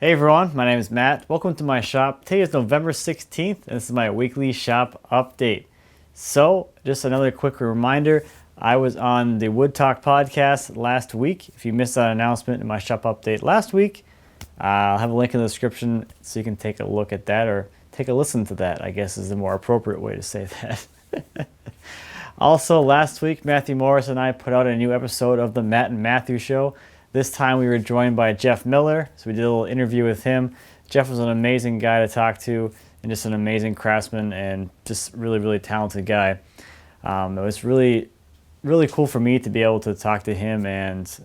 Hey everyone, my name is Matt. Welcome to my shop. Today is November 16th and this is my weekly shop update. So, just another quick reminder, I was on the Wood Talk podcast last week. If you missed that announcement in my shop update last week, I'll have a link in the description so you can take a look at that or take a listen to that, I guess is the more appropriate way to say that. Also, last week, Matthew Morris and I put out a new episode of the Matt and Matthew Show. This time we were joined by Jeff Miller, so we did a little interview with him. Jeff was an amazing guy to talk to and just an amazing craftsman and just really talented guy. It was really cool for me to be able to talk to him and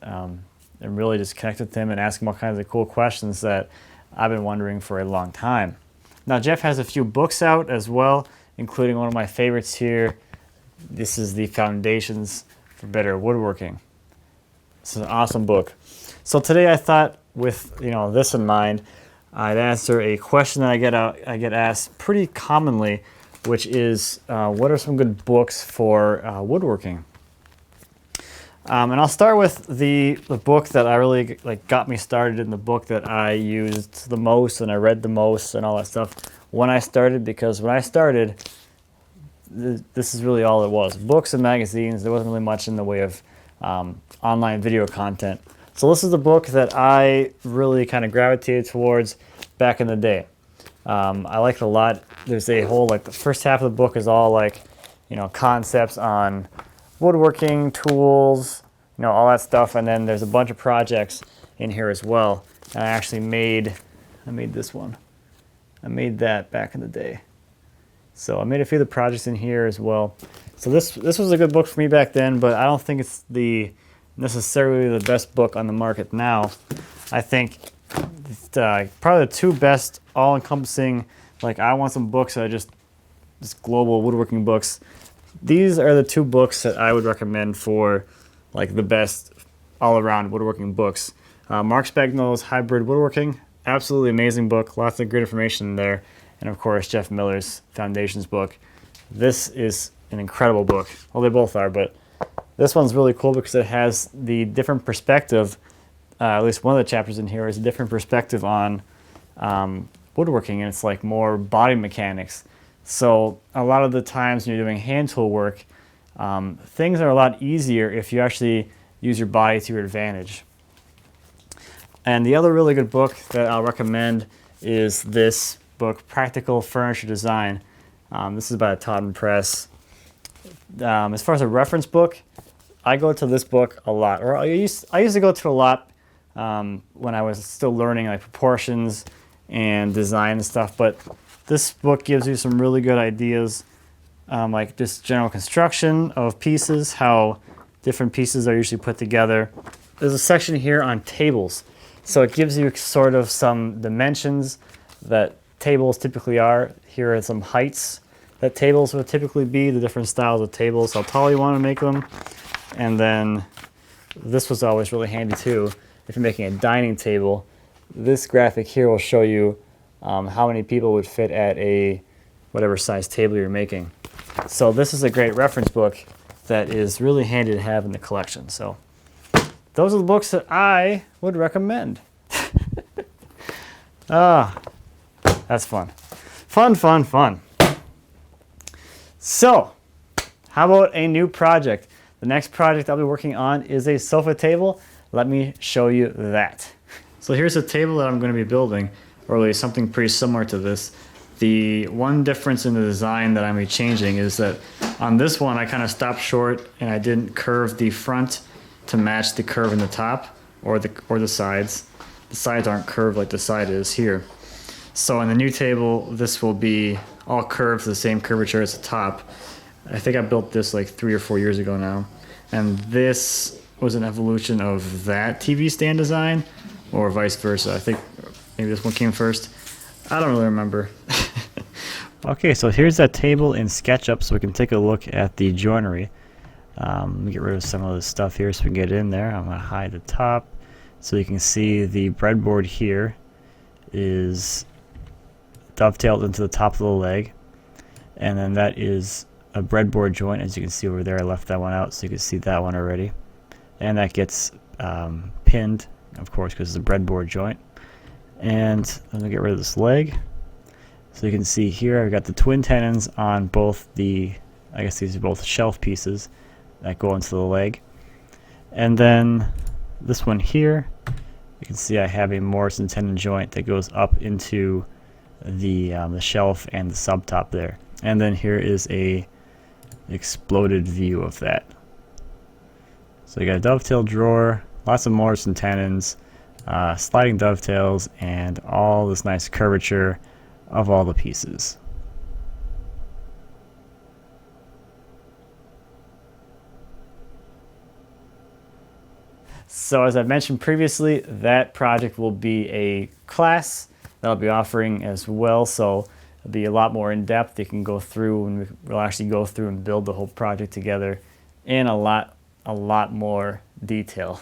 really just connect with him and ask him all kinds of cool questions that I've been wondering for a long time. Now, Jeff has a few books out as well, including one of my favorites here. This is the Foundations for Better Woodworking. This is an awesome book. So today I thought, with this in mind, I'd answer a question that I get asked pretty commonly, which is, what are some good books for woodworking? And I'll start with the book that I really got me started in, the book that I used the most and I read the most and all that stuff when I started, because when I started, this is really all it was. Books and magazines. There wasn't really much in the way of online video content. So this is the book that I really kind of gravitated towards back in the day. I like it a lot. There's a whole, the first half of the book is all concepts on woodworking, tools, all that stuff. And then there's a bunch of projects in here as well. And I made this one. I made that back in the day. So I made a few of the projects in here as well. So this was a good book for me back then, but I don't think it's necessarily the best book on the market now. I think it's probably the two best all-encompassing, I want some books that are just global woodworking books. These are the two books that I would recommend for the best all-around woodworking books. Mark Spagnola's Hybrid Woodworking, absolutely amazing book, lots of great information in there. And of course, Jeff Miller's Foundations book. This is an incredible book. Well, they both are, but this one's really cool because it has the different perspective. At least one of the chapters in here is a different perspective on woodworking, and it's more body mechanics. So a lot of the times when you're doing hand tool work, things are a lot easier if you actually use your body to your advantage. And the other really good book that I'll recommend is this book, Practical Furniture Design. This is by Todd and Press. As far as a reference book, I go to this book a lot, or I used to go to a lot when I was still learning proportions and design and stuff. But this book gives you some really good ideas, just general construction of pieces, how different pieces are usually put together. There's a section here on tables, so it gives you sort of some dimensions that tables typically are. Here are some heights that tables would typically be, the different styles of tables, how tall you want to make them. And then this was always really handy too. If you're making a dining table, this graphic here will show you how many people would fit at a whatever size table you're making. So this is a great reference book that is really handy to have in the collection. So those are the books that I would recommend. That's fun. Fun. So, how about a new project? The next project I'll be working on is a sofa table. Let me show you that. So here's a table that I'm going to be building, or at least something pretty similar to this. The one difference in the design that I'm changing is that on this one I kind of stopped short and I didn't curve the front to match the curve in the top or the sides. The sides aren't curved like the side is here. So in the new table, this will be all curved to the same curvature as the top. I think I built this 3 or 4 years ago now. And this was an evolution of that TV stand design, or vice versa. I think maybe this one came first. I don't really remember. Okay, so here's that table in SketchUp so we can take a look at the joinery. Let me get rid of some of the stuff here so we can get in there. I'm going to hide the top so you can see the breadboard here is dovetailed into the top of the leg, and then that is a breadboard joint. As you can see over there, I left that one out so you can see that one already, and that gets pinned, of course, because it's a breadboard joint. And I'm gonna get rid of this leg. So you can see here I've got the twin tenons on both the, I guess these are both shelf pieces that go into the leg. And then this one here, you can see I have a Morrison tenon joint that goes up into the shelf and the subtop there. And then here is a exploded view of that. So you got a dovetail drawer, lots of Morrison tenons, sliding dovetails, and all this nice curvature of all the pieces. So as I mentioned previously, that project will be a class that I'll be offering as well. So it'll be a lot more in depth. You can go through and we'll actually go through and build the whole project together in a lot more detail.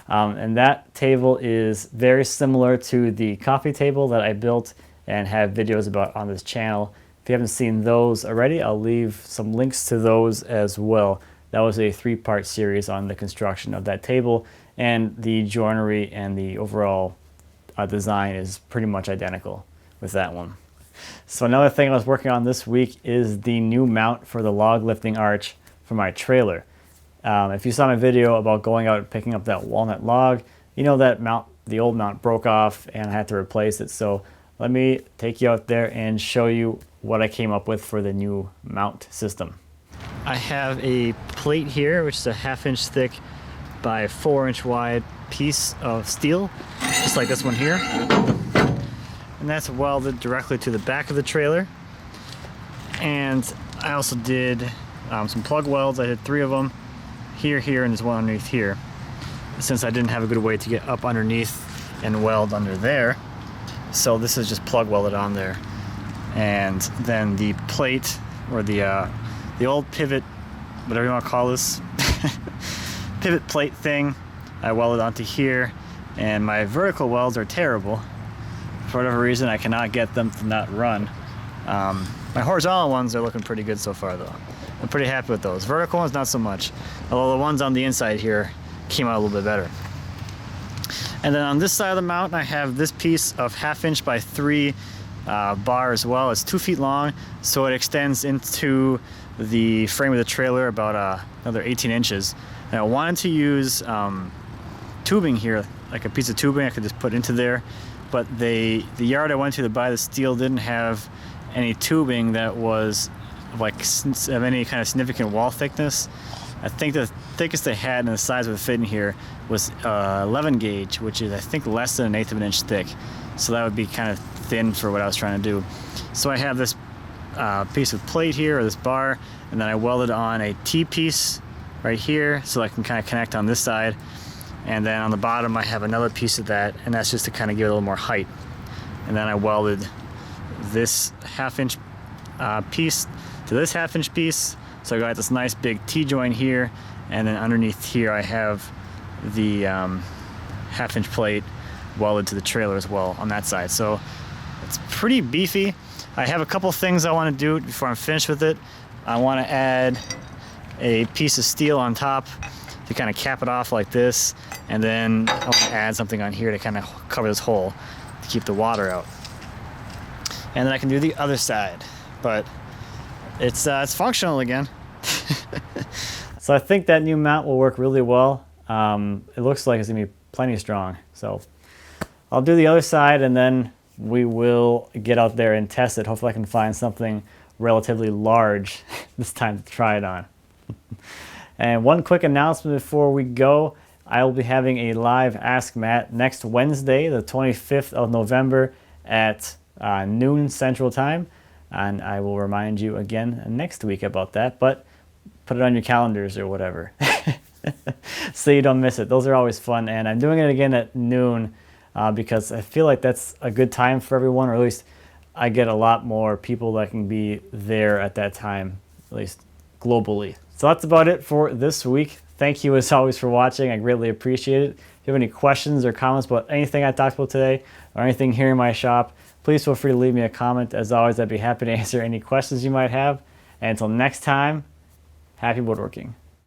And that table is very similar to the coffee table that I built and have videos about on this channel. If you haven't seen those already, I'll leave some links to those as well. That was a 3-part series on the construction of that table, and the joinery and the overall design is pretty much identical with that one. So another thing I was working on this week is the new mount for the log lifting arch for my trailer. If you saw my video about going out and picking up that walnut log, you know that mount, the old mount broke off and I had to replace it. So let me take you out there and show you what I came up with for the new mount system. I have a plate here, which is a 1/2 inch thick by 4 inch wide piece of steel, just like this one here. And that's welded directly to the back of the trailer. And I also did some plug welds. I did 3 of them, here, and there's one underneath here. Since I didn't have a good way to get up underneath and weld under there, so this is just plug welded on there. And then the plate, or the old pivot, whatever you want to call this, pivot plate thing, I welded onto here. And my vertical welds are terrible. For whatever reason, I cannot get them to not run. My horizontal ones are looking pretty good so far though. I'm pretty happy with those. Vertical ones, not so much. Although the ones on the inside here came out a little bit better. And then on this side of the mount, I have this piece of 1/2 inch by 3 bar as well. It's 2 feet long, so it extends into the frame of the trailer about another 18 inches. And I wanted to use tubing here, like a piece of tubing I could just put into there, but the yard I went to buy the steel didn't have any tubing that was like of any kind of significant wall thickness. I think the thickest they had and the size would fit in here was 11 gauge, which is I think less than 1/8 of an inch thick. So that would be kind of thin for what I was trying to do. So I have this piece of plate here, or this bar, and then I welded on a T-piece right here so I can kind of connect on this side. And then on the bottom I have another piece of that, and that's just to kind of give it a little more height. And then I welded this 1/2 inch piece to this 1/2 inch piece. So I got this nice big T-joint here, and then underneath here I have the 1/2 inch plate welded to the trailer as well on that side. So it's pretty beefy. I have a couple things I want to do before I'm finished with it. I want to add a piece of steel on top to kind of cap it off like this, and then I want to add something on here to kind of cover this hole to keep the water out. And then I can do the other side, but it's functional again. So I think that new mount will work really well. It looks like it's gonna be plenty strong. So I'll do the other side, and then we will get out there and test it. Hopefully I can find something relatively large this time to try it on. And one quick announcement before we go. I will be having a live Ask Matt next Wednesday, the 25th of November at noon Central Time. And I will remind you again next week about that, but put it on your calendars or whatever so you don't miss it. Those are always fun, and I'm doing it again at noon because I feel like that's a good time for everyone, or at least I get a lot more people that can be there at that time, at least globally. So that's about it for this week. Thank you as always for watching. I greatly appreciate it. If you have any questions or comments about anything I talked about today or anything here in my shop, please feel free to leave me a comment. As always, I'd be happy to answer any questions you might have. And until next time, happy woodworking.